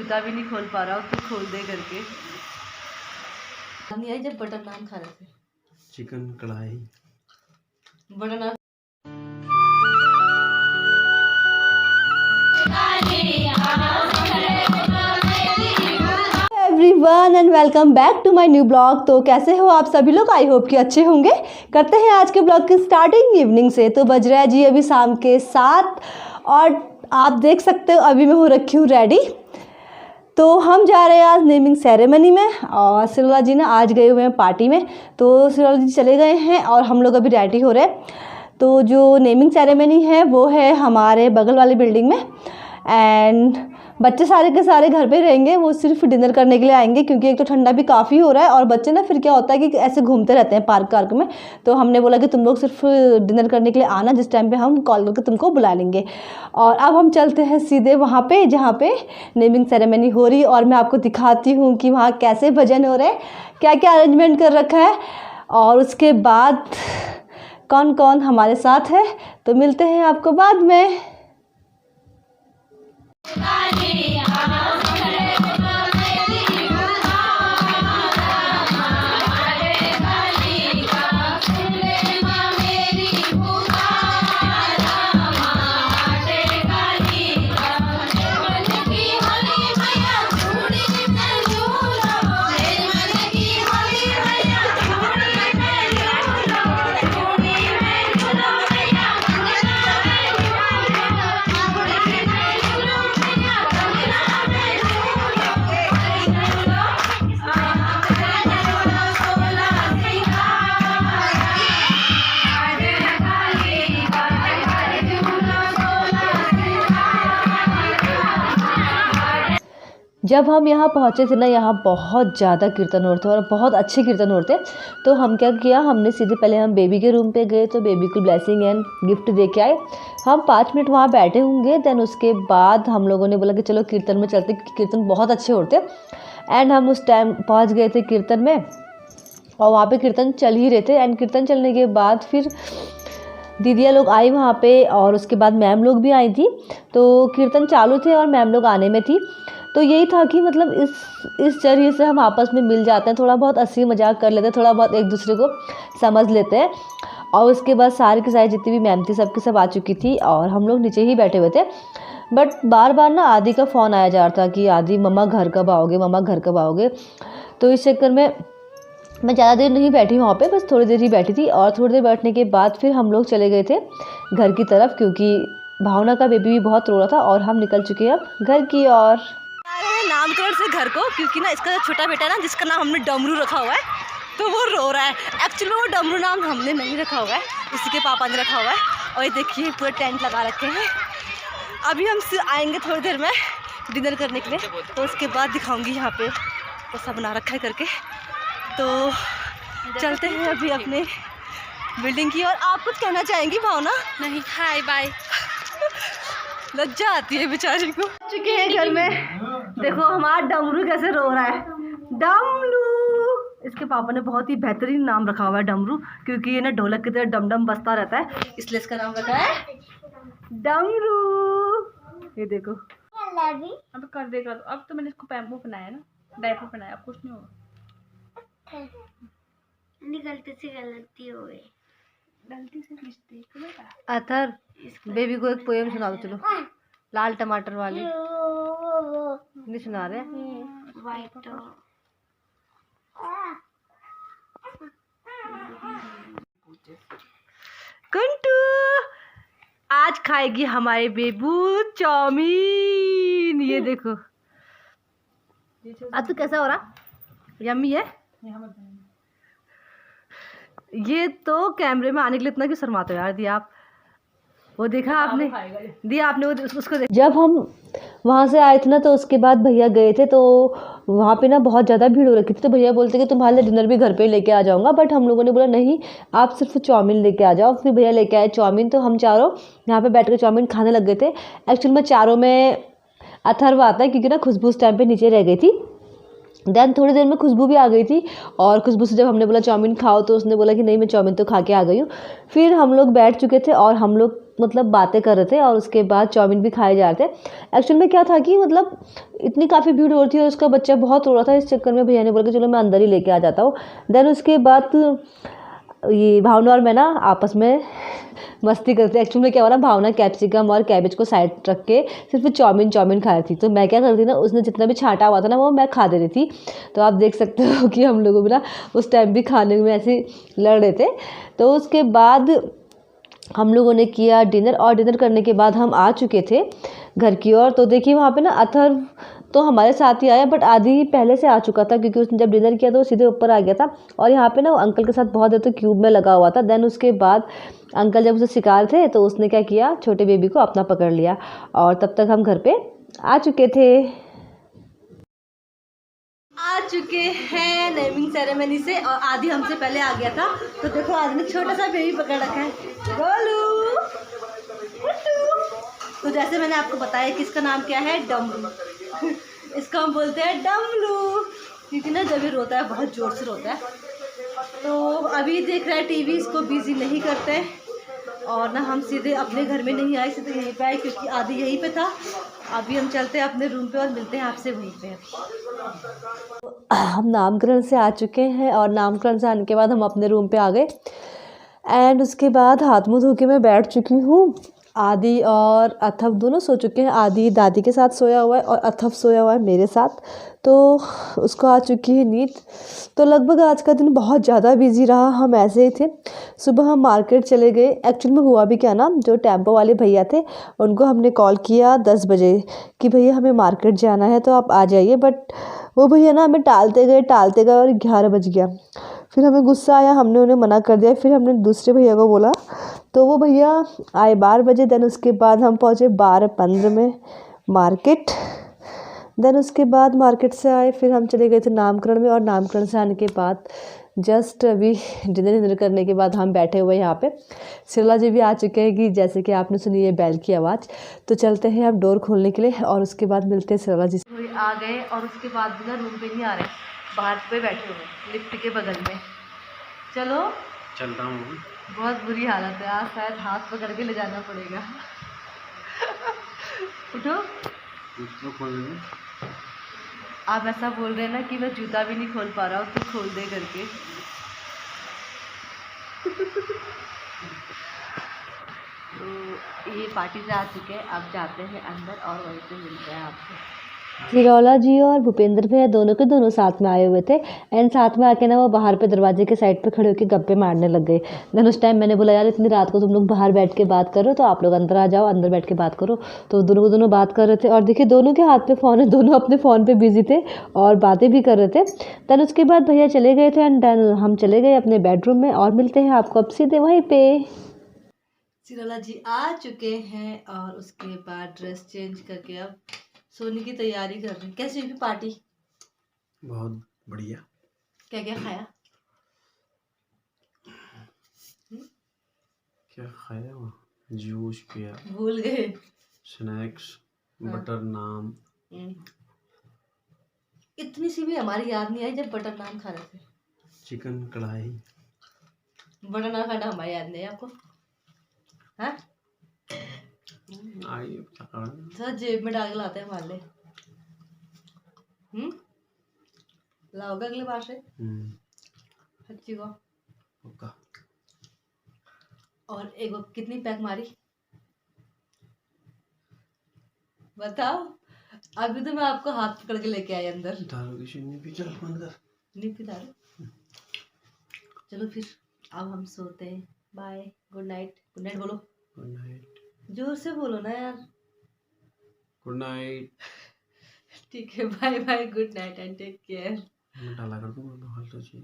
जूता भी नहीं खोल पा रहा हूँ, तो खोल दे करके। नहीं आई जब बटर नान खा रहे थे, chicken kadai butter naan. Everyone and welcome back to my new blog. तो कैसे हो आप सभी लोग? आई होप कि अच्छे होंगे। करते हैं आज के ब्लॉग की स्टार्टिंग इवनिंग से। तो बज रहा है जी अभी शाम के 7 और आप देख सकते हो अभी मैं हो रखी हूँ रेडी। तो हम जा रहे हैं आज नेमिंग सेरेमनी में और सिरोला जी ना आज गए हुए हैं पार्टी में, तो सिरोला जी चले गए हैं और हम लोग अभी रेडी हो रहे हैं। तो जो नेमिंग सेरेमनी है वो है हमारे बगल वाली बिल्डिंग में एंड बच्चे सारे के सारे घर पे रहेंगे, वो सिर्फ डिनर करने के लिए आएंगे क्योंकि एक तो ठंडा भी काफ़ी हो रहा है और बच्चे ना फिर क्या होता है कि ऐसे घूमते रहते हैं पार्क में। तो हमने बोला कि तुम लोग सिर्फ डिनर करने के लिए आना, जिस टाइम पे हम कॉल करके तुमको बुला लेंगे। और अब हम चलते हैं सीधे वहाँ पे जहाँ पे नेमिंग सेरेमनी हो रही है और मैं आपको दिखाती हूँ कि वहाँ कैसे भजन हो रहे हैं, क्या क्या अरेंजमेंट कर रखा है और उसके बाद कौन कौन हमारे साथ है। तो मिलते हैं आपको बाद में। जब हम यहाँ पहुँचे थे ना, यहाँ बहुत ज़्यादा कीर्तन हो रहे थे और बहुत अच्छे कीर्तन हो रहे थे। तो हम क्या किया, हमने सीधे पहले हम बेबी के रूम पे गए, तो बेबी को ब्लेसिंग एंड गिफ्ट दे के आए। हम 5 मिनट वहाँ बैठे होंगे, देन उसके बाद हम लोगों ने बोला कि चलो कीर्तन में चलते, क्योंकि कीर्तन बहुत अच्छे हो रहे थे। एंड हम उस टाइम पहुँच गए थे कीर्तन में और वहाँ पर कीर्तन चल ही रहे थे। एंड कीर्तन चलने के बाद फिर दीदियाँ लोग आई वहाँ पे और उसके बाद मैम लोग भी आई थी। तो कीर्तन चालू थे और मैम लोग आने में थी। तो यही था कि मतलब इस जरिए से हम आपस में मिल जाते हैं, थोड़ा बहुत हंसी मजाक कर लेते हैं, थोड़ा बहुत एक दूसरे को समझ लेते हैं। और उसके बाद सारी की सारी जितनी भी मैम थी सबकी सब आ चुकी थी और हम लोग नीचे ही बैठे हुए थे। बट बार बार ना आदि का फ़ोन आया जा रहा था कि आदि मम्मा घर कब आओगे, मम्मा घर कब आओगे। तो इस चक्कर में मैं ज़्यादा देर नहीं बैठी वहाँ पे, बस थोड़ी देर ही बैठी थी। और थोड़ी देर बैठने के बाद फिर हम लोग चले गए थे घर की तरफ, क्योंकि भावना का बेबी भी बहुत रो रहा था और हम निकल चुके हैं अब घर की ओर। नामकरण से घर को, क्योंकि ना इसका छोटा बेटा है ना, जिसका नाम हमने डमरू रखा हुआ है, तो वो रो रहा है। एक्चुअली वो डमरू नाम हमने नहीं रखा हुआ है, इसी के पापा ने रखा हुआ है। और ये देखिए पूरे टेंट लगा रखे हैं। अभी हम आएंगे थोड़ी देर में डिनर करने के लिए, तो उसके बाद दिखाऊंगी यहाँ पे कैसा बना रखा है करके। तो चलते हैं अभी अपने बिल्डिंग की। और आप कुछ कहना चाहेंगी भावना? नहीं, हाय बाय। लज्जा आती है बेचारी को। चुके हैं घर में, देखो हमारा डमरू कैसे रो रहा है। डमरू, इसके पापा ने बहुत ही बेहतरीन नाम रखा हुआ है डमरू, क्योंकि ये ना ढोलक की तरह डम डम बजता रहता है, इसलिए इसका नाम रखा है डमरू। ये देखो अब कर देगा। अब तो मैंने इसको पैम्पू पहनाया ना, डायपर पहनाया, अब कुछ नहीं होगा। गलती से गलती हो गई, गलती से मिस्टेक बेटा। अथर बेबी को एक पोएम सुना दो चलो, लाल टमाटर वाली। नहीं सुना रहे? वाइट कंटू आज खाएगी हमारे बेबू चाउमीन। ये देखो अब तो कैसा हो रहा, यम्मी है। ये तो कैमरे में आने के लिए इतना क्यों शर्माते हो यार? दिया आप वो देखा आपने, दिया आपने वो उसको जब हम वहाँ से आए थे ना, तो उसके बाद भैया गए थे, तो वहाँ पे ना बहुत ज़्यादा भीड़ हो रखी थी। तो भैया बोलते कि तुम्हारे लिए डिनर भी घर पे लेके आ जाऊँगा, बट हम लोगों ने बोला नहीं, आप सिर्फ चाउमीन लेके आ जाओ। फिर भैया लेके आए चाउमीन, तो हम चारों यहाँ पे बैठ कर चाउमीन खाने लग गए थे। एक्चुअली में चारों में अथर्व आता है, क्योंकि ना खुशबू उस टाइम पर नीचे रह गई थी। देन थोड़ी देर में खुशबू भी आ गई थी और खुशबू से जब हमने बोला चाउमीन खाओ, तो उसने बोला कि नहीं मैं चाउमीन तो खा के आ गई हूँ। फिर हम लोग बैठ चुके थे और हम लोग मतलब बातें कर रहे थे और उसके बाद चाउमीन भी खाए जा रहे थे। एक्चुअल में क्या था कि मतलब इतनी काफ़ी भीड़ हो रही थी और उसका बच्चा बहुत रो रहा था, इस चक्कर में भैया ने बोला कि चलो मैं अंदर ही लेके आ जाता हूँ। देन उसके बाद ये भावना और मैं ना आपस में मस्ती करते। एक्चुअली में क्या हुआ ना, भावना कैप्सिकम और कैबेज को साइड रख के सिर्फ चाउमीन खा रही थी। तो मैं क्या करती ना, उसने जितना भी छांटा हुआ था ना वो मैं खा दे रही थी। तो आप देख सकते हो कि हम लोगों भी ना उस टाइम भी खाने में ऐसे लड़ रहे थे। तो उसके बाद हम लोगों ने किया डिनर, और डिनर करने के बाद हम आ चुके थे घर की ओर। तो देखिए वहाँ पे ना अथर्व तो हमारे साथ ही आया, बट आदि पहले से आ चुका था क्योंकि उसने जब डिनर किया तो वो सीधे ऊपर आ गया था। और यहाँ पे ना वो अंकल के साथ बहुत देर तक क्यूब में लगा हुआ था। देन उसके बाद अंकल जब उसे सिखा रहे थे तो उसने क्या किया, छोटे बेबी को अपना पकड़ लिया और तब तक हम घर पे आ चुके थे। आ चुके हैं नेमिंग सेरेमनी से, और आदि हमसे पहले आ गया था। तो देखो आदि ने छोटा सा बेबी पकड़ रखा है, गोलू गुड्डू। तो जैसे मैंने आपको बताया कि इसका नाम क्या है, डमरू। इसको हम बोलते हैं डमरू क्योंकि ना जब ये रोता है बहुत ज़ोर से रोता है। तो अभी देख रहा है टीवी, इसको बिजी नहीं करते। और ना हम सीधे अपने घर में नहीं आए, सीधे यहीं पे आए क्योंकि आदि यहीं पे था। अभी हम चलते हैं अपने रूम पे और मिलते हैं आपसे वहीं पे। हम नामकरण से आ चुके हैं और नामकरण से आने के बाद हम अपने रूम पे आ गए। एंड उसके बाद हाथ मुँह धो के मैं बैठ चुकी हूँ। आदि और अथर्व दोनों सो चुके हैं। आदि दादी के साथ सोया हुआ है और अथर्व सोया हुआ है मेरे साथ। तो उसको आ चुकी है नींद। तो लगभग आज का दिन बहुत ज़्यादा बिजी रहा। हम ऐसे ही थे, सुबह हम मार्केट चले गए। एक्चुअल में हुआ भी क्या ना, जो टेम्पो वाले भैया थे उनको हमने कॉल किया 10 बजे कि भैया हमें मार्केट जाना है तो आप आ जाइए। बट वो भैया ना हमें टालते गए और 11 बज गया। फिर हमें गुस्सा आया, हमने उन्हें मना कर दिया। फिर हमने दूसरे भैया को बोला तो वो भैया आए 12 बजे। देन उसके बाद हम पहुँचे 12:15 में मार्केट। देन उसके बाद मार्केट से आए, फिर हम चले गए थे नामकरण में। और नामकरण से आने के बाद जस्ट अभी डिनर करने के बाद हम बैठे हुए यहाँ पे। सिरला जी भी आ चुके हैं कि जैसे कि आपने सुनी है बैल की आवाज़। तो चलते हैं अब डोर खोलने के लिए और उसके बाद मिलते हैं सिरला जी से। आ गए और उसके बाद भी ना रूम पे नहीं आ रहे, बाहर पे बैठे हुए लिफ्ट के बगल में। चलो चल रहा हूँ। बहुत बुरी हालत है, आज शायद हाथ पकड़ के ले जाना पड़ेगा। उठो। तो खोल दे। आप ऐसा बोल रहे हैं ना कि मैं जूता भी नहीं खोल पा रहा हूँ, तो खोल दे करके। तो ये पार्टी से आ चुके हैं, अब जाते हैं अंदर और वहीं पे मिलते हैं आपसे। सिरौला जी और भूपेंद्र भैया दोनों के दोनों साथ में आए हुए थे। एंड साथ में आके ना वो बाहर पे दरवाजे के साइड पे खड़े होकर गप्पे मारने लग गए। देन उस टाइम मैंने बोला यार इतनी रात को तुम लोग बाहर बैठ के बात करो, तो आप लोग अंदर आ जाओ, अंदर बैठ के बात करो। तो दोनों को दोनों बात कर रहे थे और देखिए दोनों के हाथ पे फ़ोन है, दोनों अपने फ़ोन पे बिजी थे और बातें भी कर रहे थे। देन उसके बाद भैया चले गए थे एंड देन हम चले गए अपने बेडरूम में और मिलते हैं आपको अब सीधे वहीं पे। सिरौला जी आ चुके हैं और उसके बाद ड्रेस चेंज करके अब सोने की तैयारी कर रहे हैं। कैसी हुई पार्टी? बहुत बढ़िया। क्या क्या खाया? क्या खाया? वो जूस पिया, भूल गए। स्नैक्स, हाँ। बटर नान। इतनी सी भी हमारी याद नहीं आई जब बटर नान खा रहे थे। चिकन कढ़ाई। बटर नान खाना हमारी याद नहीं है आपको? हाँ आई सर जेब में डाल के लाते हैं हमारे लिए। लाओगे अगली बार से सच्ची को? पक्का। और एक कितनी पैक मारी बताओ? अभी तो मैं आपको हाथ पकड़ के लेके आई अंदर। दारू की चीनी पी, चल बंद कर। नहीं पी दारू। चलो फिर अब हम सोते हैं। Bye, good night. Good night बोलो। Good night. जोर से बोलो ना यार। Good night. ठीक है, bye bye, good night and take care. मैं डाला कर दूंगा, फालतू चीज़।